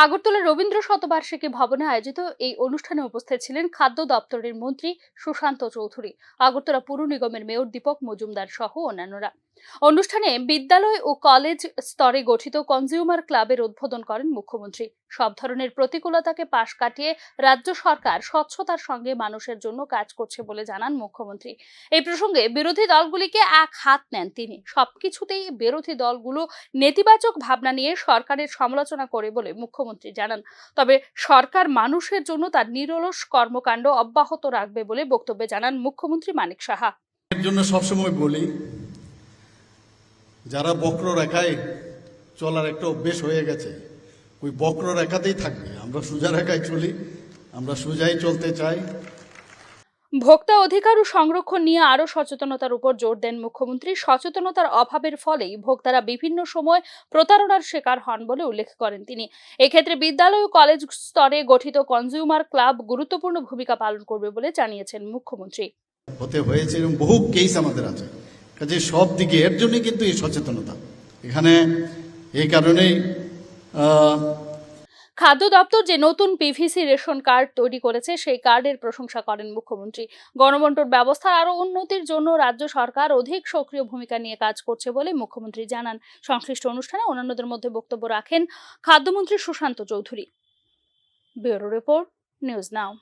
আগরতলা রবীন্দ্র শতবার্ষিকী ভবনে আয়োজিত এই অনুষ্ঠানে উপস্থিত ছিলেন খাদ্য দপ্তরের মন্ত্রী সুশান্ত চৌধুরী, আগরতলা পুর নিগমের মেয়র দীপক মজুমদার সহ অন্যান্যরা। অনুষ্ঠানে বিদ্যালয় ও কলেজ স্তরে গঠিত কনজিউমার ক্লাবের উদ্বোধন করেন মুখ্যমন্ত্রী। সব ধরনের প্রতিকূলতাকে পাশ কাটিয়ে রাজ্য সরকার স্বচ্ছতার সঙ্গে মানুষের জন্য কাজ করছে বলে জানান মুখ্যমন্ত্রী। এই প্রসঙ্গে বিরোধী দলগুলিকে এক হাত নেন তিনি। সবকিছুতেই বিরোধী দলগুলো নেতিবাচক ভাবনা নিয়ে সরকারের সমালোচনা করে বলে মুখ্যমন্ত্রী জানান। তবে সরকার মানুষের জন্য তার নিরলস কর্মকাণ্ড অব্যাহত রাখবে বলে বক্তব্যে জানান মুখ্যমন্ত্রী মানিক সাহা। এর জন্য সবসময় বলি, যারা বক্ররেখায় চলার একটা অভ্যেস হয়ে গেছে, ওই বক্ররেখাতেই থাকবে। আমরা সোজা রেখায় চলি, আমরা সোজাই চলতে চাই। ভোক্তা অধিকার ও সংরক্ষণ নিয়ে আরো সচেতনতার উপর জোর দেন মুখ্যমন্ত্রী। সচেতনতার অভাবের ফলেই ভোক্তারা বিভিন্ন সময় প্রতারণার শিকার হন বলে উল্লেখ করেন তিনি। এক্ষেত্রে বিদ্যালয় ও কলেজ স্তরে গঠিত কনজিউমার ক্লাব গুরুত্বপূর্ণ ভূমিকা পালন করবে বলে জানিয়েছেন মুখ্যমন্ত্রী। হতে হয়েছে এবং বহু কেস আমাদের আছে, কাজে সব দিকে এর জন্য কিন্তু এই সচেতনতা এখানে। এই কারণেই খাদ্য দপ্তর যে নতুন পিভিসি রেশন কার্ড তৈরি করেছে সেই কার্ডের প্রশংসা করেন মুখ্যমন্ত্রী। গণবন্টন ব্যবস্থার আরো উন্নতির জন্য রাজ্য সরকার অধিক সক্রিয় ভূমিকা নিয়ে কাজ করছে বলে মুখ্যমন্ত্রী জানান। সংশ্লিষ্ট অনুষ্ঠানে অন্যান্যদের মধ্যে বক্তব্য রাখেন খাদ্যমন্ত্রী Sushanta Chowdhury. Bureau report, news নাও।